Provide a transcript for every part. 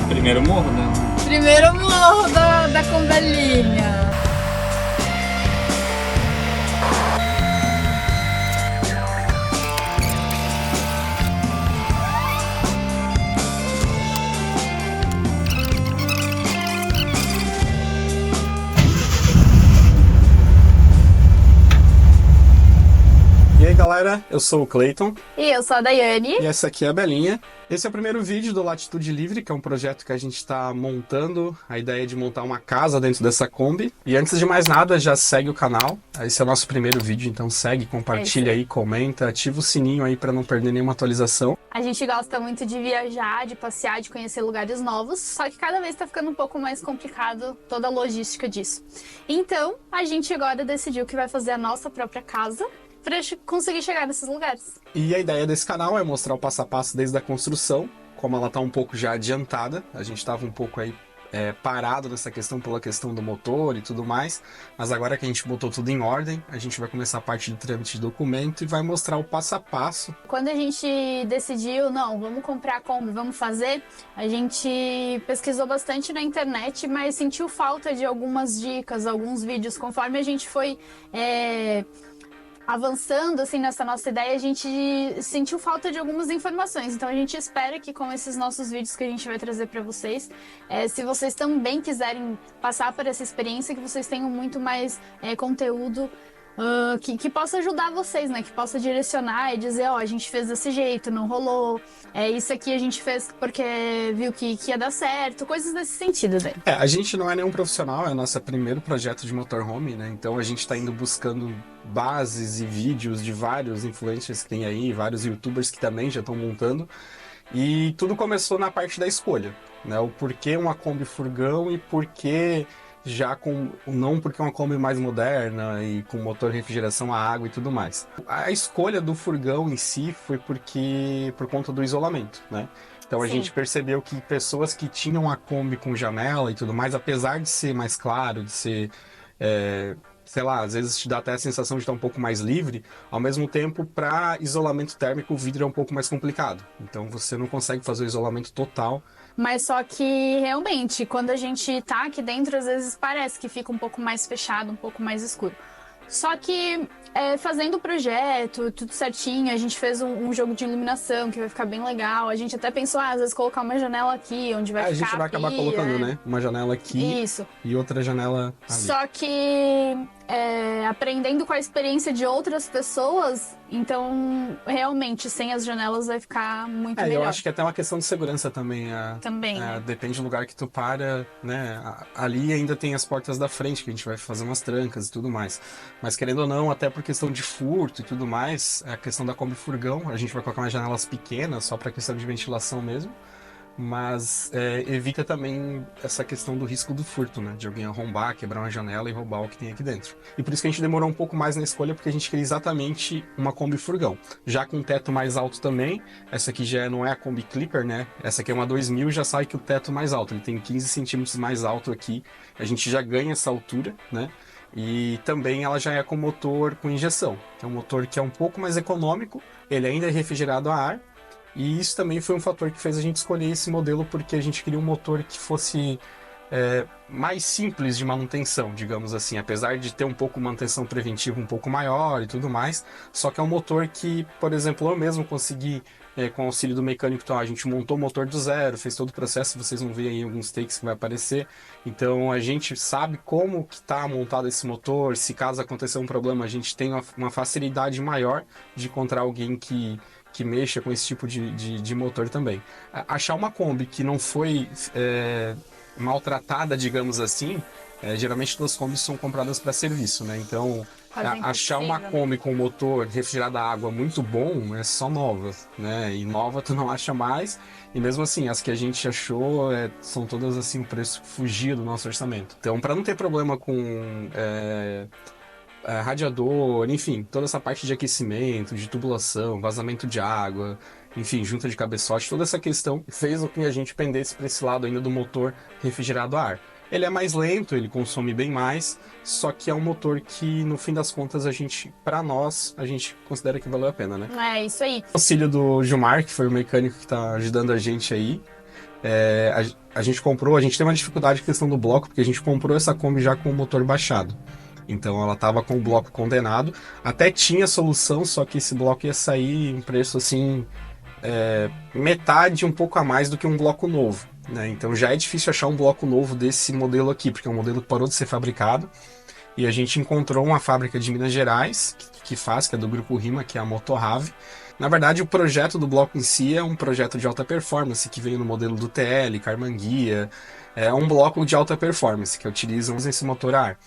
Primeiro morro, né? Primeiro morro da Combelinha. E aí galera, eu sou o Clayton E eu sou a Daiane. e essa aqui é a Belinha. Esse é o primeiro vídeo do Latitude Livre, que é um projeto que a gente está montando, a ideia é de montar uma casa dentro dessa Kombi. E antes de mais nada, já segue o canal, esse é o nosso primeiro vídeo, então segue, compartilha aí, comenta, ativa o sininho aí para não perder nenhuma atualização. A gente gosta muito de viajar, de passear, de conhecer lugares novos, só que cada vez está ficando um pouco mais complicado toda a logística disso. Então, a gente agora decidiu que vai fazer a nossa própria casa para conseguir chegar nesses lugares. E a ideia desse canal é mostrar o passo a passo desde a construção, como ela está um pouco já adiantada, a gente estava um pouco aí parado nessa questão pela questão do motor e tudo mais, mas agora que a gente botou tudo em ordem, a gente vai começar a parte do trâmite de documento e vai mostrar o passo a passo. Quando a gente decidiu, não, vamos comprar a Kombi, vamos fazer, a gente pesquisou bastante na internet, mas sentiu falta de algumas dicas, alguns vídeos. Conforme a gente foi avançando assim nessa nossa ideia, a gente sentiu falta de algumas informações. Então a gente espera que com esses nossos vídeos que a gente vai trazer para vocês, se vocês também quiserem passar por essa experiência, que vocês tenham muito mais conteúdo que possa ajudar vocês, né? Que possa direcionar e dizer, ó, a gente fez desse jeito, não rolou. Isso aqui a gente fez porque viu que ia dar certo, coisas nesse sentido, né? A gente não é nenhum profissional, é o nosso primeiro projeto de motorhome, né? Então a gente está indo buscando bases e vídeos de vários influencers que tem aí, vários youtubers que também já estão montando. E tudo começou na parte da escolha, né? O porquê uma Kombi furgão e porquê não porque é uma Kombi mais moderna e com motor refrigeração a água e tudo mais. A escolha do furgão em si foi por conta do isolamento, né? Então a Sim. gente percebeu que pessoas que tinham a Kombi com janela e tudo mais, apesar de ser mais claro, de ser, sei lá, às vezes te dá até a sensação de estar um pouco mais livre, ao mesmo tempo, para isolamento térmico, o vidro é um pouco mais complicado. Então você não consegue fazer o isolamento total. Mas só que, realmente, quando a gente tá aqui dentro, às vezes parece que fica um pouco mais fechado, um pouco mais escuro. Só que, fazendo o projeto, tudo certinho, a gente fez um jogo de iluminação que vai ficar bem legal. A gente até pensou, às vezes, colocar uma janela aqui, onde vai A ficar gente vai acabar pia, colocando, né? Uma janela aqui Isso. e outra janela ali. Só que, aprendendo com a experiência de outras pessoas, então, realmente, sem as janelas vai ficar muito melhor. Eu acho que é até uma questão de segurança também. Também, né? Depende do lugar que tu para, né? Ali ainda tem as portas da frente, que a gente vai fazer umas trancas e tudo mais. Mas querendo ou não, até por questão de furto e tudo mais, a questão da Kombi furgão, a gente vai colocar umas janelas pequenas, só para questão de ventilação mesmo. Mas evita também essa questão do risco do furto, né? De alguém arrombar, quebrar uma janela e roubar o que tem aqui dentro. E por isso que a gente demorou um pouco mais na escolha, porque a gente queria exatamente uma Kombi furgão. Já com teto mais alto também, essa aqui já não é a Kombi Clipper, né? Essa aqui é uma 2000, já sai que o teto mais alto. Ele tem 15 centímetros mais alto aqui. A gente já ganha essa altura, né? E também ela já é com motor com injeção. É um motor que é um pouco mais econômico, ele ainda é refrigerado a ar. E isso também foi um fator que fez a gente escolher esse modelo, porque a gente queria um motor que fosse mais simples de manutenção, digamos assim, apesar de ter um pouco manutenção preventiva um pouco maior e tudo mais, só que é um motor que, por exemplo, eu mesmo consegui, com o auxílio do mecânico, então, a gente montou o motor do zero, fez todo o processo, vocês vão ver aí alguns takes que vai aparecer, então a gente sabe como que está montado esse motor, se caso acontecer um problema, a gente tem uma facilidade maior de encontrar alguém que mexa com esse tipo de motor também. Achar uma Kombi que não foi maltratada, digamos assim, geralmente todas as Kombis são compradas para serviço, né? Então, achar uma Kombi com motor refrigerado a água muito bom é só nova, né? E nova tu não acha mais, e mesmo assim, as que a gente achou são todas assim, o preço fugia do nosso orçamento. Então, para não ter problema com radiador, enfim, toda essa parte de aquecimento, de tubulação, vazamento de água, enfim, junta de cabeçote, toda essa questão fez com que a gente pendesse para esse lado ainda do motor refrigerado a ar. Ele é mais lento, ele consome bem mais, só que é um motor que, no fim das contas, para nós, a gente considera que valeu a pena, né? É isso aí. Auxílio do Gilmar, que foi o mecânico que tá ajudando a gente aí. A gente comprou, a gente tem uma dificuldade com a questão do bloco, porque a gente comprou essa Kombi já com o motor baixado. Então ela tava com o bloco condenado. Até tinha solução, só que esse bloco ia sair em preço assim, metade, um pouco a mais do que um bloco novo, né? Então já é difícil achar um bloco novo desse modelo aqui, porque é um modelo que parou de ser fabricado. E a gente encontrou uma fábrica de Minas Gerais que faz, que é do Grupo Rima, que é a Motorrave. Na verdade, o projeto do bloco em si é um projeto de alta performance, que veio no modelo do TL, Carmanguia. É um bloco de alta performance, que utilizam esse motor a ar.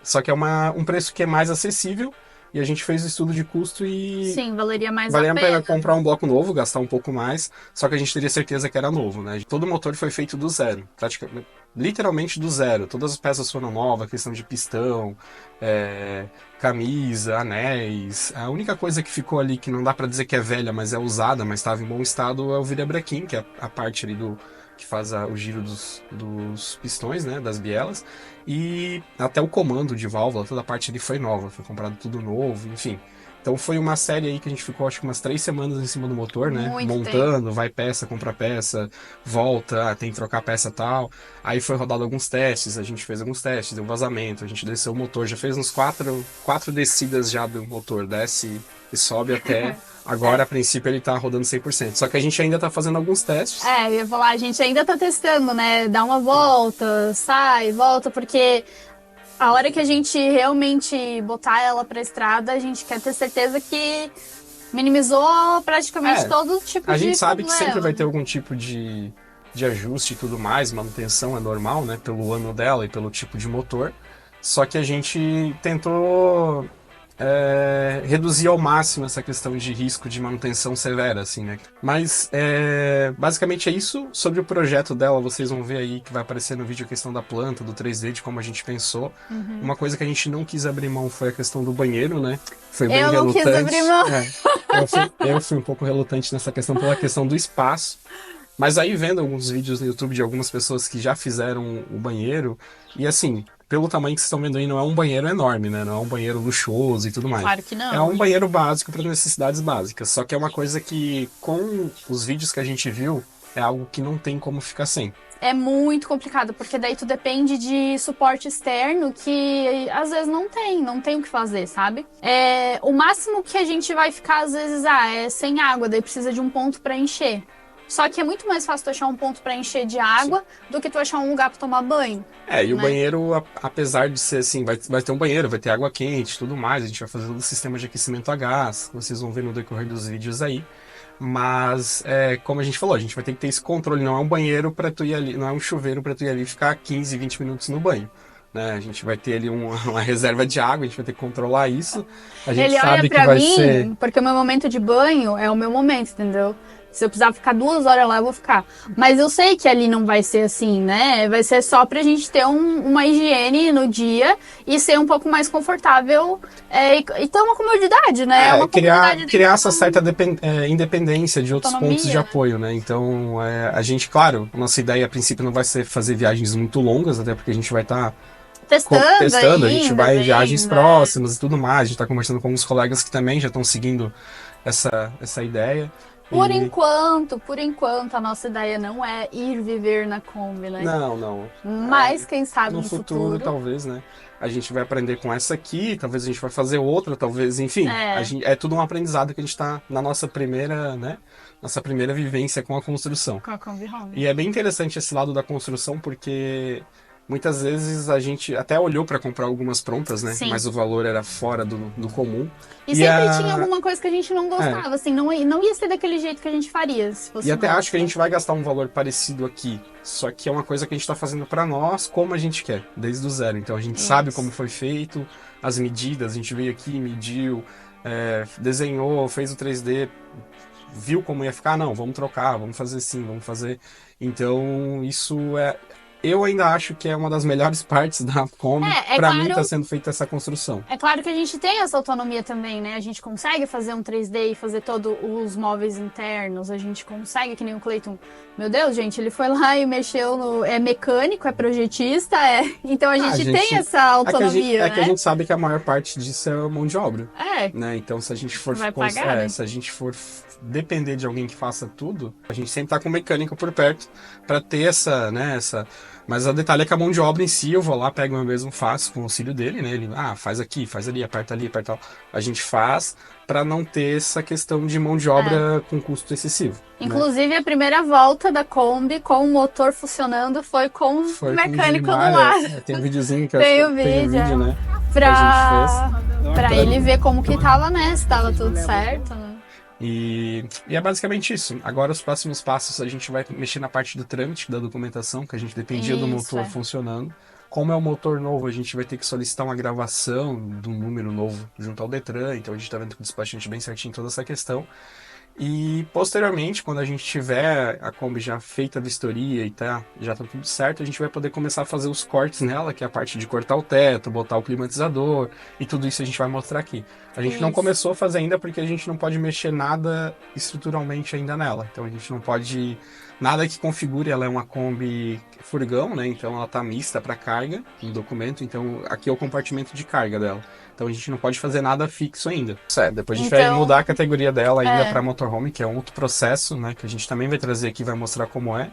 Só que é um preço que é mais acessível, e a gente fez o estudo de custo e Sim, valeria mais valia a a pena pena. comprar um bloco novo, gastar um pouco mais, só que a gente teria certeza que era novo, né? Todo o motor foi feito do zero, praticamente, literalmente do zero. Todas as peças foram novas, questão de pistão, camisa, anéis. A única coisa que ficou ali que não dá pra dizer que é velha, mas é usada, mas estava em bom estado, é o virabrequim, que é a parte ali que faz o giro dos pistões, né, das bielas, e até o comando de válvula, toda a parte ali foi nova, foi comprado tudo novo, enfim. Então foi uma série aí que a gente ficou acho que umas 3 semanas em cima do motor, né? Muito tempo. Montando, vai peça, compra peça, volta, tem que trocar peça e tal. Aí foi rodado alguns testes, a gente fez alguns testes, deu vazamento, a gente desceu o motor, já fez uns quatro descidas já do motor, desce e sobe até. Agora, a princípio, ele tá rodando 100%. Só que a gente ainda tá fazendo alguns testes. Eu ia falar, a gente ainda tá testando, né? Dá uma volta, sai, volta, porque a hora que a gente realmente botar ela pra estrada, a gente quer ter certeza que minimizou praticamente todo tipo A de gente sabe que problema. sempre vai ter algum tipo de ajuste e tudo mais, manutenção é normal, né? Pelo ano dela e pelo tipo de motor. Só que a gente tentou reduzir ao máximo essa questão de risco de manutenção severa, assim, né? Mas basicamente é isso. Sobre o projeto dela, vocês vão ver aí que vai aparecer no vídeo a questão da planta, do 3D, de como a gente pensou. Uma coisa que a gente não quis abrir mão foi a questão do banheiro, né? Foi bem Eu não quis relutante. abrir mão. Eu fui um pouco relutante nessa questão pela questão do espaço. Mas aí vendo alguns vídeos no YouTube de algumas pessoas que já fizeram o banheiro, e assim, pelo tamanho que vocês estão vendo aí, não é um banheiro enorme, né? Não é um banheiro luxuoso e tudo mais. Claro que É não. um banheiro básico para necessidades básicas. Só que é uma coisa que, com os vídeos que a gente viu, é algo que não tem como ficar sem. É muito complicado, porque daí tu depende de suporte externo que às vezes não tem o que fazer, sabe? O máximo que a gente vai ficar, às vezes, é sem água, daí precisa de um ponto para encher. Só que é muito mais fácil tu achar um ponto para encher de água do que tu achar um lugar para tomar banho. E o né? banheiro, apesar de ser assim, vai ter um banheiro, vai ter água quente, tudo mais, a gente vai fazer todo o sistema de aquecimento a gás, vocês vão ver no decorrer dos vídeos aí. Mas, como a gente falou, a gente vai ter que ter esse controle, não é um banheiro para tu ir ali, não é um chuveiro para tu ir ali e ficar 15, 20 minutos no banho. Né? A gente vai ter ali uma reserva de água, a gente vai ter que controlar isso. A gente Ele olha sabe que pra vai mim, ser. porque o meu momento de banho é o meu momento, entendeu? Se eu precisar ficar 2 horas lá, eu vou ficar. Mas eu sei que ali não vai ser assim, né? Vai ser só pra gente ter uma higiene no dia e ser um pouco mais confortável e ter uma comodidade, né? uma comodidade Criar essa certa independência de outros autonomia, pontos de né? apoio, né? Então, a gente, claro, nossa ideia a princípio não vai ser fazer viagens muito longas, até porque a gente vai estar Testando a gente ainda, vai em vendo, viagens próximas e tudo mais. A gente está conversando com alguns colegas que também já estão seguindo essa ideia. Por E- enquanto, a nossa ideia não é ir viver na Kombi, né? Não. Mas, quem sabe No no futuro, talvez, né? A gente vai aprender com essa aqui, talvez a gente vai fazer outra, talvez, enfim. É tudo um aprendizado que a gente está na nossa primeira, né? Nossa primeira vivência com a construção. Com a Kombi Home. E é bem interessante esse lado da construção, porque muitas vezes a gente até olhou para comprar algumas prontas, né? Sim. Mas o valor era fora do comum. E sempre tinha alguma coisa que a gente não gostava, assim, não ia ser daquele jeito que a gente faria, se fosse E até nosso. acho que a gente vai gastar um valor parecido aqui. Só que é uma coisa que a gente está fazendo para nós, como a gente quer, desde o zero. Então a gente sabe como foi feito, as medidas, a gente veio aqui, mediu, desenhou, fez o 3D, viu como ia ficar, não, vamos trocar, vamos fazer assim, vamos fazer. Então isso Eu ainda acho que é uma das melhores partes da Kombi. É Pra mim claro. tá sendo feita essa construção. É claro que a gente tem essa autonomia também, né? A gente consegue fazer um 3D e fazer todos os móveis internos. A gente consegue, que nem o Cleiton. Meu Deus, gente, ele foi lá e mexeu no... É mecânico, é projetista, é... Então a gente tem essa autonomia, É que a né? gente sabe que a maior parte disso é mão de obra. É, Né? Então, se a gente for, Vai pagar, né? se a gente for depender de alguém que faça tudo, a gente sempre tá com mecânica por perto para ter essa, né, essa. Mas o detalhe é que a mão de obra em si, eu vou lá, pego eu mesmo, faço com o auxílio dele, né? Ele, faz aqui, faz ali, aperta tal. A gente faz para não ter essa questão de mão de obra com custo excessivo. Né? Inclusive, a primeira volta da Kombi com o motor funcionando foi com Foi o com mecânico do Gilmar, lado. tem um videozinho que Tem eu o acho que tem um vídeo, vídeo, né? Pra, Que a gente pra fez. ele ver como que tava, né? Se tava tudo certo, né? E é basicamente isso. Agora, os próximos passos, a gente vai mexer na parte do trâmite, da documentação, que a gente dependia do Isso, motor é. funcionando. Como é um motor novo, a gente vai ter que solicitar uma gravação de um número novo junto ao Detran, então a gente está vendo com o despachante bem certinho toda essa questão. E posteriormente, quando a gente tiver a Kombi já feita a vistoria e já tá tudo certo, a gente vai poder começar a fazer os cortes nela, que é a parte de cortar o teto, botar o climatizador e tudo isso a gente vai mostrar aqui. A gente não Isso. começou a fazer ainda porque a gente não pode mexer nada estruturalmente ainda nela. Então a gente não pode nada que configure, ela é uma Kombi furgão, né? Então ela tá mista para carga no documento, então aqui é o compartimento de carga dela. Então a gente não pode fazer nada fixo ainda. Depois a gente vai Então, mudar a categoria dela ainda é. para motorhome, que é um outro processo, né? Que a gente também vai trazer aqui, vai mostrar como é.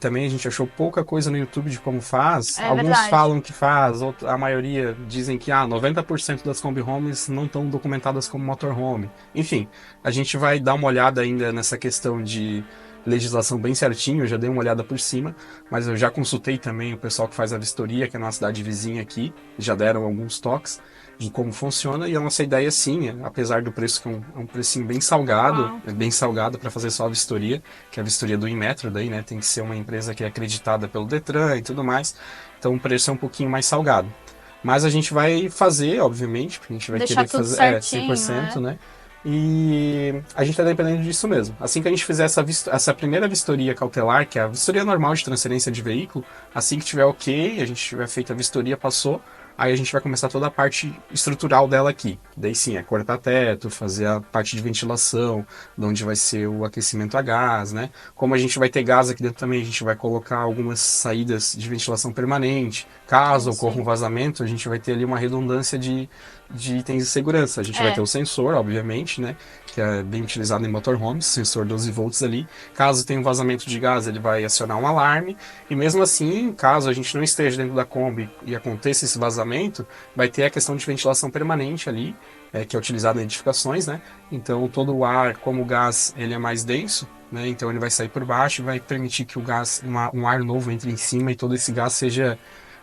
Também a gente achou pouca coisa no YouTube de como faz. É Alguns verdade. falam que faz, a maioria dizem que 90% das Kombi Homes não estão documentadas como motorhome. Enfim, a gente vai dar uma olhada ainda nessa questão de legislação bem certinho, eu já dei uma olhada por cima, mas eu já consultei também o pessoal que faz a vistoria, que é na cidade vizinha aqui, já deram alguns toques de como funciona, e a nossa ideia sim, apesar do preço que é um precinho bem salgado, Uau. é bem salgado para fazer só a vistoria, que é a vistoria do Inmetro daí, né, tem que ser uma empresa que é acreditada pelo Detran e tudo mais, então o preço é um pouquinho mais salgado. Mas a gente vai fazer, obviamente, porque a gente vai Deixar querer tudo fazer certinho, 100%, né? né? E a gente está dependendo disso mesmo. Assim que a gente fizer essa primeira vistoria cautelar, que é a vistoria normal de transferência de veículo, assim que tiver ok, a gente tiver feito a vistoria, passou, aí a gente vai começar toda a parte estrutural dela aqui. Daí sim, é cortar teto, fazer a parte de ventilação, de onde vai ser o aquecimento a gás, né? Como a gente vai ter gás aqui dentro também, a gente vai colocar algumas saídas de ventilação permanente. Caso Isso ocorra um aí. vazamento, a gente vai ter ali uma redundância de itens de segurança. A gente vai ter o sensor, obviamente, né? Que é bem utilizado em motorhomes, sensor 12 volts ali. Caso tenha um vazamento de gás, ele vai acionar um alarme. E mesmo assim, caso a gente não esteja dentro da Kombi e aconteça esse vazamento, vai ter a questão de ventilação permanente ali, que é utilizado em edificações, né? Então todo o ar, como o gás, ele é mais denso, né? Então ele vai sair por baixo e vai permitir que o gás, um ar novo entre em cima e todo esse gás seja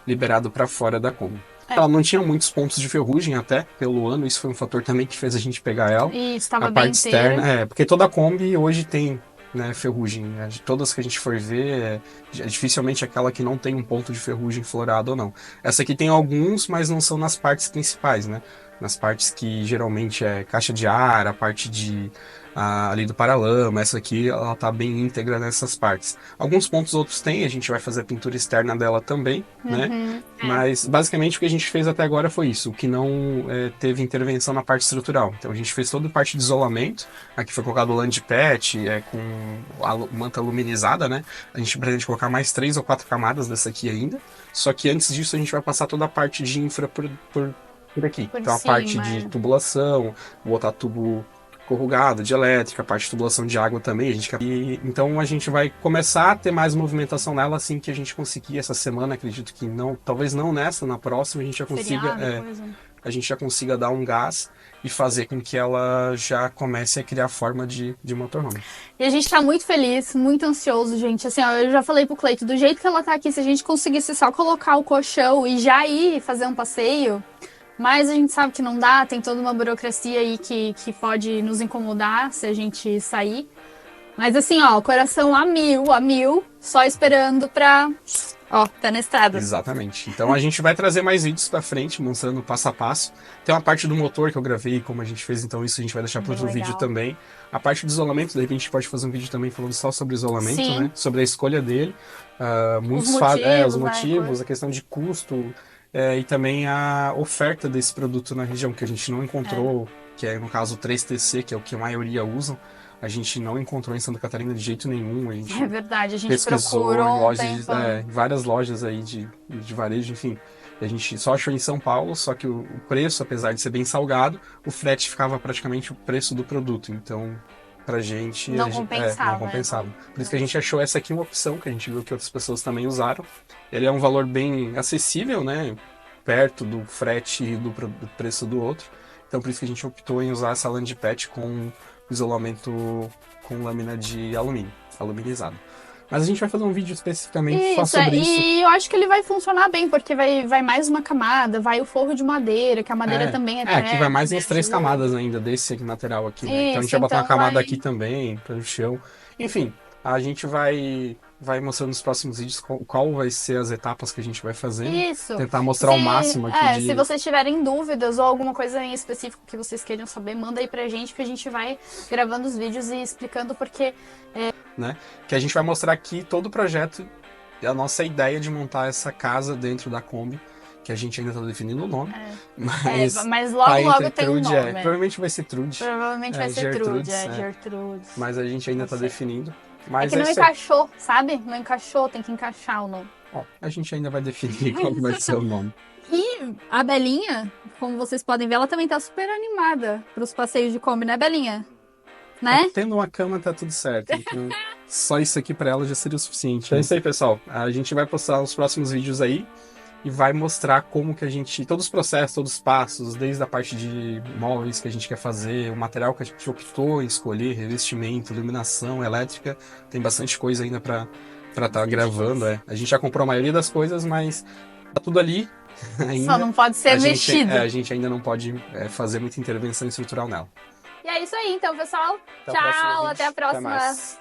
liberado para fora da Kombi. Ela não tinha muitos pontos de ferrugem até pelo ano, isso foi um fator também que fez a gente pegar ela. E estava A bem parte inteira. externa, porque toda Kombi hoje tem, né, ferrugem. Todas que a gente for ver, dificilmente aquela que não tem um ponto de ferrugem florado ou não. Essa aqui tem alguns, mas não são nas partes principais, né? Nas partes que geralmente é caixa de ar, a parte de ali do paralama, essa aqui ela tá bem íntegra nessas partes. Alguns pontos outros tem, a gente vai fazer a pintura externa dela também, né? Mas basicamente o que a gente fez até agora foi isso, o que não teve intervenção na parte estrutural. Então a gente fez toda a parte de isolamento, aqui foi colocado o land pad com a manta luminizada, né? A gente pretende colocar mais 3 ou 4 camadas dessa aqui ainda, só que antes disso a gente vai passar toda a parte de infra por aqui. Por Então a cima, parte de tubulação, botar tubo corrugado de elétrica, a parte de tubulação de água também, então a gente vai começar a ter mais movimentação nela assim que a gente conseguir essa semana, acredito que não, talvez não nessa, na próxima a gente já consiga, Feriado, coisa. a gente já consiga dar um gás e fazer com que ela já comece a criar forma de motorhome. E a gente tá muito feliz, muito ansioso, gente. Assim, ó, eu já falei pro Cleito, do jeito que ela tá aqui, se a gente conseguisse só colocar o colchão e já ir fazer um passeio, mas a gente sabe que não dá, tem toda uma burocracia aí que pode nos incomodar se a gente sair. Mas assim, ó, coração a mil, só esperando pra Ó, tá na estrada. Exatamente. Então a gente vai trazer mais vídeos pra frente, mostrando passo a passo. Tem uma parte do motor que eu gravei, como a gente fez, então isso a gente vai deixar para Bem outro vídeo legal. também. A parte do isolamento, de repente a gente pode fazer um vídeo também falando só sobre isolamento, Sim. né? Sobre a escolha dele. Os Os motivos, motivos, né? a questão de custo, e também a oferta desse produto na região, que a gente não encontrou, que é no caso o 3TC, que é o que a maioria usam. A gente não encontrou em Santa Catarina de jeito nenhum. A gente É verdade, a gente pesquisou procurou em um lojas tempo. em várias lojas aí de varejo, enfim. E a gente só achou em São Paulo, só que o preço, apesar de ser bem salgado, o frete ficava praticamente o preço do produto. Então, pra gente, Não não compensava. compensava. Por isso que a gente achou essa aqui uma opção, que a gente viu que outras pessoas também usaram. Ele é um valor bem acessível, né? Perto do frete e do preço do outro. Então, por isso que a gente optou em usar essa Land Pet com isolamento com lâmina de alumínio, aluminizado. Mas a gente vai fazer um vídeo especificamente só sobre isso. E eu acho que ele vai funcionar bem, porque vai mais uma camada, vai o forro de madeira, que a madeira também é aqui vai mais umas 3 térmica. camadas ainda desse aqui lateral aqui, né? Então a gente Isso, vai botar uma então camada vai- aqui também, para o chão. Enfim, a gente vai mostrando nos próximos vídeos qual vai ser as etapas que a gente vai fazendo. Isso. Tentar mostrar o máximo aqui Se vocês tiverem dúvidas ou alguma coisa em específico que vocês queiram saber, manda aí pra gente que a gente vai gravando os vídeos e explicando porque né? Que a gente vai mostrar aqui todo o projeto, a nossa ideia de montar essa casa dentro da Kombi, que a gente ainda está definindo o nome, mas logo a logo tem um Trude, nome. provavelmente vai ser Trude, Provavelmente vai ser Trude, Gertrudes, Gertrudes. mas a gente ainda Não está sei. definindo. É Mas que não isso aí. encaixou, sabe? Não encaixou, tem que encaixar o nome. Ó, a gente ainda vai definir qual que vai ser o nome. E a Belinha, como vocês podem ver, ela também tá super animada pros passeios de Kombi, né, Belinha? Né? Tendo uma cama tá tudo certo. Então, só isso aqui pra ela já seria o suficiente. Então é isso aí, pessoal. A gente vai postar os próximos vídeos aí e vai mostrar como que a gente, todos os processos, todos os passos, desde a parte de móveis que a gente quer fazer, o material que a gente optou em escolher, revestimento, iluminação, elétrica, tem bastante coisa ainda pra estar gravando. A gente já comprou a maioria das coisas, mas tá tudo ali ainda. Só não pode ser mexido. A gente ainda não pode fazer muita intervenção estrutural nela. E é isso aí, então, pessoal. Até o próximo Tchau, vídeo. até a Até próxima. mais.